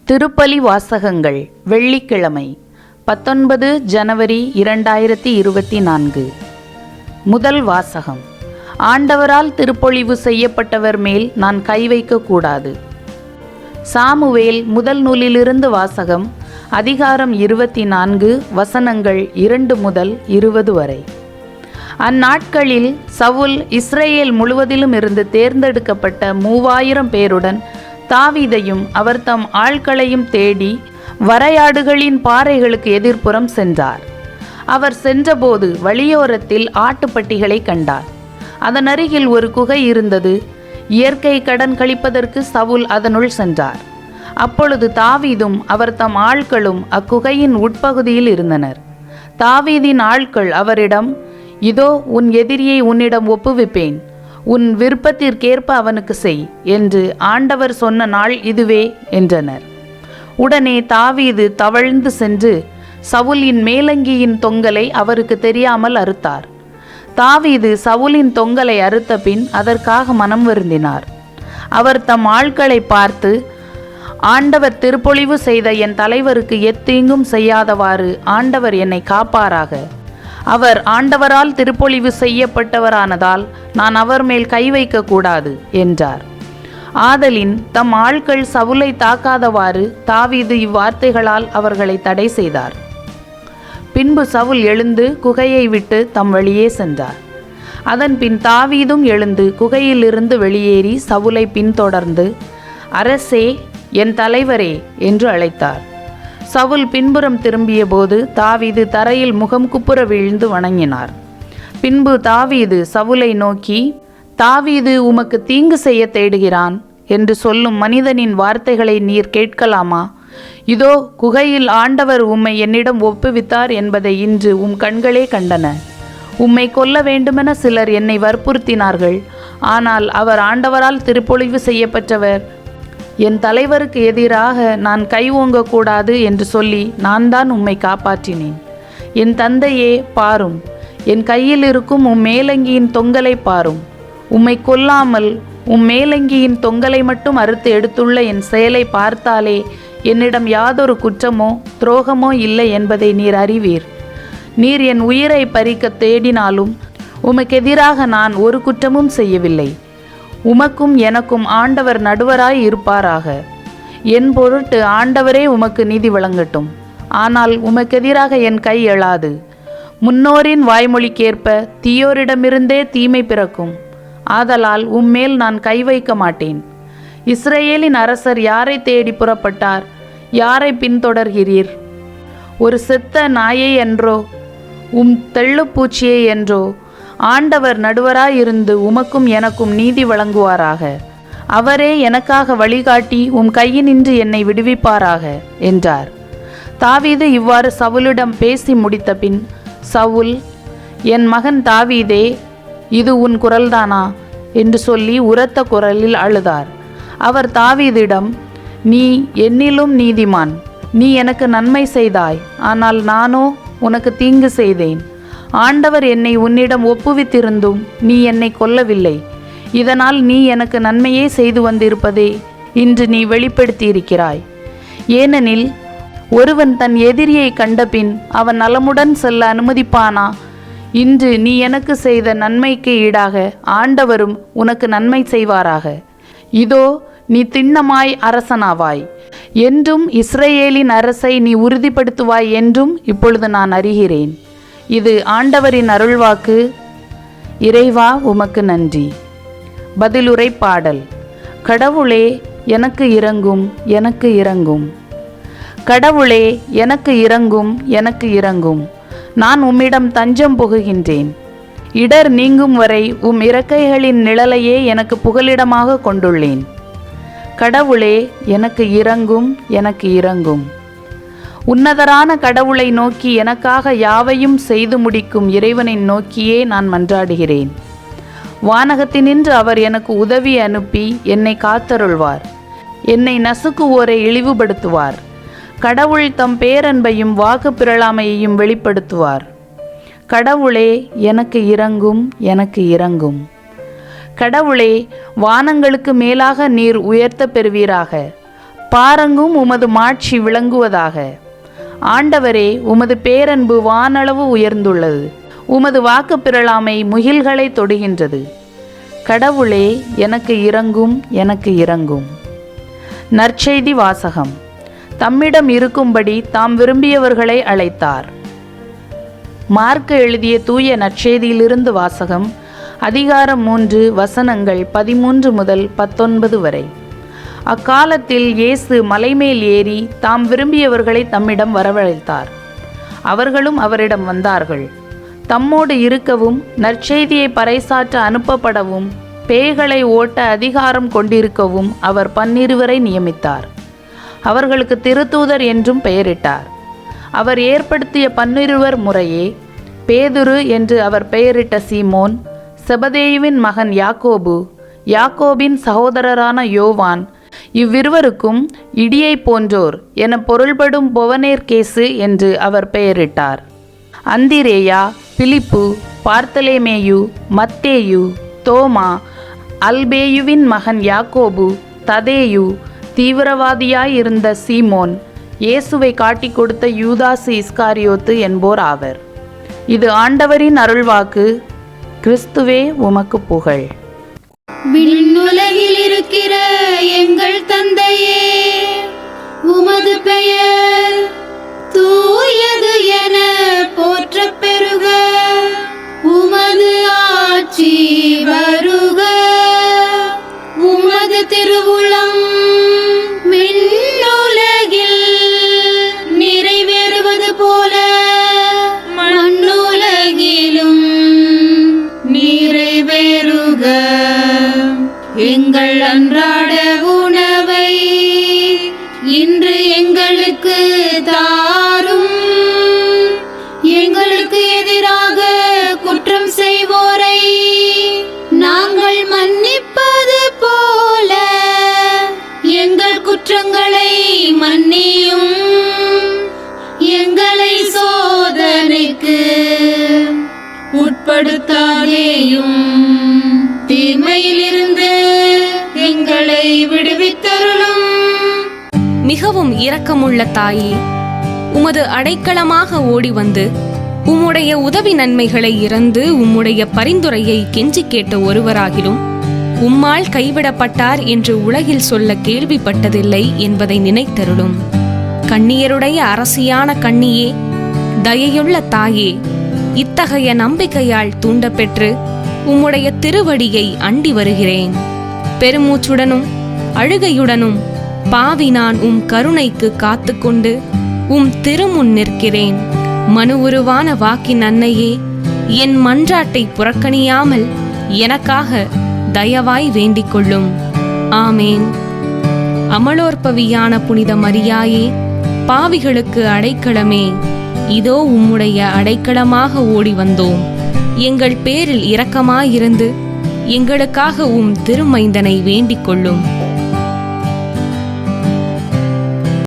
திருப்பலி வாசகங்கள். வெள்ளிக்கிழமை 19 ஜனவரி 2024. முதல் வாசகம். ஆண்டவரால் திருப்பொழிவு செய்யப்பட்டவர் மேல் நான் கை வைக்கக்கூடாது. சாமுவேல் முதல் நூலிலிருந்து வாசகம். அதிகாரம் 24, வசனங்கள் 2 முதல் 20 வரை. அந்நாட்களில் சவுல் இஸ்ரேல் முழுவதிலும் இருந்து தேர்ந்தெடுக்கப்பட்ட 3000 பேருடன் தாவீதையும் அவர் தம் ஆட்களையும் தேடி வரையாடுகளின் பாறைகளுக்கு எதிர்ப்புறம் சென்றார். அவர் சென்றபோது வழியோரத்தில் ஆட்டுப்பட்டிகளை கண்டார். அதன் அருகில் ஒரு குகை இருந்தது. இயற்கை கடன் கழிப்பதற்கு சவுல் அதனுள் சென்றார். அப்பொழுது தாவீதும் அவர் தம் ஆட்களும் அக்குகையின் உட்பகுதியில் இருந்தனர். தாவீதின் ஆட்கள் அவரிடம், இதோ உன் எதிரியை உன்னிடம் ஒப்புவிப்பேன், உன் விருப்பத்திற்கேற்ப அவனுக்கு செய் என்று ஆண்டவர் சொன்ன நாள் இதுவே என்றனர். உடனே தாவீது தவழ்ந்து சென்று சவுலின் மேலங்கியின் தொங்கலை அவருக்கு தெரியாமல் அறுத்தார். தாவீது சவுலின் தொங்கலை அறுத்த பின் அதற்காக மனம் வருந்தினார். அவர் தம் ஆட்களை பார்த்து, ஆண்டவர் திருப்பொழிவு செய்த என் தலைவருக்கு எத்தீங்கும் செய்யாதவாறு ஆண்டவர் என்னை காப்பாராக. அவர் ஆண்டவரால் திருப்பொழிவு செய்யப்பட்டவரானதால் நான் அவர் மேல் கை வைக்கக்கூடாது என்றார். ஆதலின் தம் ஆட்கள் சவுலை தாக்காதவாறு தாவீது இவ்வார்த்தைகளால் அவர்களை தடை செய்தார். பின்பு சவுல் எழுந்து குகையை விட்டு தம் வழியே சென்றார். அதன் பின் தாவீதும் எழுந்து குகையிலிருந்து வெளியேறி சவுலை பின்தொடர்ந்து, அரசே, என் தலைவரே என்று அழைத்தார். சவுல் பின்புறம் திரும்பிய போது தாவீது தரையில் முகம் குப்புற வீழ்ந்து வணங்கினார். பின்பு தாவீது சவுலை நோக்கி, தாவீது உமக்கு தீங்கு செய்ய தேடுகிறான் என்று சொல்லும் மனிதனின் வார்த்தைகளை நீர் கேட்கலாமா? இதோ குகையில் ஆண்டவர் உம்மை என்னிடம் ஒப்புவித்தார் என்பதை இன்று உம் கண்களே கண்டன. உம்மை கொல்ல வேண்டுமென சிலர் என்னை வற்புறுத்தினார்கள். ஆனால் அவர் ஆண்டவரால் திருப்பொழிவு செய்யப்பட்டவர். என் தலைவருக்கு எதிராக நான் கை ஓங்கக்கூடாது என்று சொல்லி நான் தான் உம்மை காப்பாற்றினேன். என் தந்தையே, பாரும், என் கையில் இருக்கும் உம் மேலங்கியின் தொங்கலை பாரும். உம்மை கொல்லாமல் உம் மேலங்கியின் தொங்கலை மட்டும் அறுத்து எடுத்துள்ள என் செயலை பார்த்தாலே என்னிடம் யாதொரு குற்றமோ துரோகமோ இல்லை என்பதை நீர் அறிவீர். நீர் என் உயிரை பறிக்க தேடினாலும் உமக்கெதிராக நான் ஒரு குற்றமும் செய்யவில்லை. உமக்கும் எனக்கும் ஆண்டவர் நடுவராய் இருப்பாராக. என் பொருட்டு ஆண்டவரே உமக்கு நீதி வழங்கட்டும். ஆனால் உமக்கெதிராக என் கை எழாது. முன்னோரின் வாய்மொழிக்கேற்ப தீயோரிடமிருந்தே தீமை பிறக்கும். ஆதலால் உம்மேல் நான் கை வைக்க மாட்டேன். இஸ்ரேலின் அரசர் யாரை தேடி புறப்பட்டார்? யாரை பின்தொடர்கிறீர்? ஒரு செத்த நாயை என்றோ உம் தெள்ளுப்பூச்சியை என்றோ? ஆண்டவர் நடுவராயிருந்து உமக்கும் எனக்கும் நீதி வழங்குவாராக. அவரே எனக்காக வழிகாட்டி உம் கையினின்று என்னை விடுவிப்பாராக என்றார். தாவீது இவ்வாறு சவுலிடம் பேசி முடித்த பின் சவுல், என் மகன் தாவீதே, இது உன் குரல்தானா என்று சொல்லி உரத்த குரலில் அழுதார். அவர் தாவீதிடம், நீ என்னிலும் நீதிமான். நீ எனக்கு நன்மை செய்தாய், ஆனால் நானோ உனக்கு தீங்கு செய்தேன். ஆண்டவர் என்னை உன்னிடம் ஒப்புவித்திருந்தும் நீ என்னை கொல்லவில்லை. இதனால் நீ எனக்கு நன்மையே செய்து வந்திருப்பதே இன்று நீ வெளிப்படுத்தியிருக்கிறாய். ஏனெனில் ஒருவன் தன் எதிரியை கண்டபின் அவன் நலமுடன் செல்ல அனுமதிப்பானா? இன்று நீ எனக்கு செய்த நன்மைக்கு ஈடாக ஆண்டவரும் உனக்கு நன்மை செய்வாராக. இதோ நீ திண்ணமாய் அரசனாவாய் என்றும் இஸ்ரேலின் அரசை நீ உறுதிப்படுத்துவாய் என்றும் இப்பொழுது நான் அறிகிறேன். இது ஆண்டவரின் அருள்வாக்கு. இறைவா, உமக்கு நன்றி. பதிலுரை பாடல். கடவுளே, எனக்கு இரங்கும், எனக்கு இரங்கும். கடவுளே, எனக்கு இரங்கும், எனக்கு இரங்கும். நான் உம்மிடம் தஞ்சம் புகுகின்றேன். இடர் நீங்கும் வரை உம் இறக்கைகளின் நிழலையே எனக்கு புகலிடமாக கொண்டுள்ளேன். கடவுளே, எனக்கு இரங்கும், எனக்கு இரங்கும். உன்னதரான கடவுளை நோக்கி, எனக்காக யாவையும் செய்து முடிக்கும் இறைவனை நோக்கியே நான் மன்றாடுகிறேன். வானகத்தினின்று அவர் எனக்கு உதவி அனுப்பி என்னை காத்தருள்வார். என்னை நசுக்குவோரை இழிவுபடுத்துவார். கடவுள் தம் பேரன்பையும் வாக்கு பிறழாமையையும் வெளிப்படுத்துவார். கடவுளே, எனக்கு இரங்கும், எனக்கு இரங்கும். கடவுளே, வானங்களுக்கு மேலாக நீர் உயர்த்த பெறுவீராக. பாரங்கும் உமது மாட்சி விளங்குவதாக. ஆண்டவரே, உமது பேரன்பு வானளவு உயர்ந்துள்ளது. உமது வாக்கு பிறழாமை முகில்களை தொடுகின்றது. கடவுளே, எனக்கு இரங்கும், எனக்கு இரங்கும். நற்செய்தி வாசகம். தம்மிடம் இருக்கும்படி தாம் விரும்பியவர்களை அழைத்தார். மார்க்கு எழுதிய தூய நற்செய்தியிலிருந்து வாசகம். அதிகாரம் 3, வசனங்கள் 13 முதல் 19 வரை. அக்காலத்தில் இயேசு மலைமேல் ஏறி தாம் விரும்பியவர்களை தம்மிடம் வரவழைத்தார். அவர்களும் அவரிடம் வந்தார்கள். தம்மோடு இருக்கவும், நற்செய்தியை பறைசாற்ற அனுப்பப்படவும், பேய்களை ஓட்ட அதிகாரம் கொண்டிருக்கவும் அவர் 12 நியமித்தார். அவர்களுக்கு திருத்தூதர் என்றும் பெயரிட்டார். அவர் ஏற்படுத்திய 12 முறையே பேதுரு என்று அவர் பெயரிட்ட சீமோன், செபதேயுவின் மகன் யாக்கோபு, யாக்கோபின் சகோதரரான யோவான், இவ்விருவருக்கும் இடியை போன்றோர் என பொருள்படும் பொவனேர்கேசு என்று அவர் பெயரிட்டார். அந்திரேயா, பிலிப்பு, பார்த்தலேமேயு, மத்தேயு, தோமா, அல்பேயுவின் மகன் யாக்கோபு, ததேயு, தீவிரவாதியாயிருந்த சீமோன், இயேசுவை காட்டிக் கொடுத்த யூதாசு இஸ்காரியோத்து என்போர் ஆவர். இது ஆண்டவரின் அருள்வாக்கு. கிறிஸ்துவே, உமக்கு புகழ். விண்ணுலகில் இருக்கிற எங்கள் தந்தையே, உமது பெயர் தூயது என போற்றப் பெறுக. உமது ஆட்சி வருக. உமது திருவுளம் விண்ணுலகில் நிறைவேறுவது போல மண்ணுலகிலும் நிறைவேறுக. எங்கள் அன்றாட உணவை இன்று எங்களுக்கு தாரும். எங்களுக்கு எதிராக குற்றம் செய்வோரை நாங்கள் மன்னிப்பது போல எங்கள் குற்றங்களை மன்னியும். எங்களை சோதனைக்கு உட்படுத்தாதேயும், தீமையிலிருந்து எங்களை விடுவித்தருளும். மிகவும் இரக்கமுள்ள தாயே, உமது அடைக்கலமாக ஓடி வந்து உம்முடைய உதவி நன்மைகளை இறந்து உம்முடைய பரிந்துரையை கெஞ்சி கேட்ட ஒருவராகிலும் உம்மால் கைவிடப்பட்டார் என்று உலகில் சொல்ல கேள்விப்பட்டதில்லை என்பதை நினைத்தருளும். கண்ணியருடைய அரசியான கண்ணியே, தயையுள்ள தாயே, இத்தகைய நம்பிக்கையால் தூண்டப்பெற்று உம்முடைய திருவடியை அண்டி வருகிறேன். பெருமூச்சுடனும் அழுகையுடனும் பாவி நான் உம் கருணைக்கு காத்துக்கொண்டு உம் திருமுன் நிற்கிறேன். மனு உருவான வாக்கின் அன்னையே, என் மன்றாட்டை புறக்கணியாமல் எனக்காக தயவாய் வேண்டிக் கொள்ளும். ஆமேன். அமலோற்பவியான புனித மரியாயே, பாவிகளுக்கு அடைக்கலமே, இதோ உம்முடைய அடைக்கலமாக ஓடி வந்தோம். எங்கள் பேரில் இரக்கமாயிருந்து எங்களுக்காக உம் திருமைந்தனை வேண்டிக் கொள்ளும்.